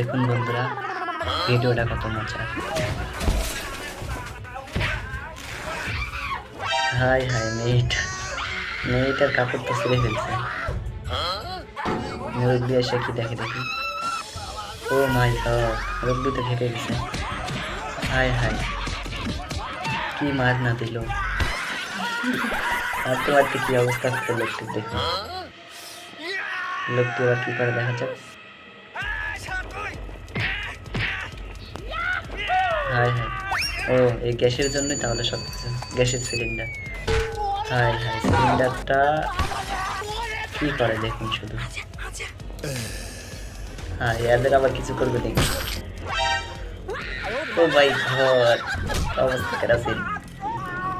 দেখুন বন্ধুরা, ভিডিওটা কত মজা। হাই হাই, মেয়েটার কাপড় তো ছিঁড়ে ফেলছে। মুরব্বী এসে কি দেখে দেখি। ও মাই গড, মুরব্বী তো ঘেটে গেছে। হাই হাই, কি মার না দিল। মারতে মারতে কি অবস্থা হচ্ছে লোকটির, দেখুন লোকটি আবার কি করে দেখা যাক। হাই হাই, ও এই গ্যাসের জন্যই তাহলে সব কিছু, গ্যাসের সিলিন্ডার। হাই হাই, সিলিন্ডারটা কি করে দেখুন শুধু। হ্যাঁ, এদের আবার কিছু করবে দেখি। ও ভাই ঘর অবস্থা কেরাসিন।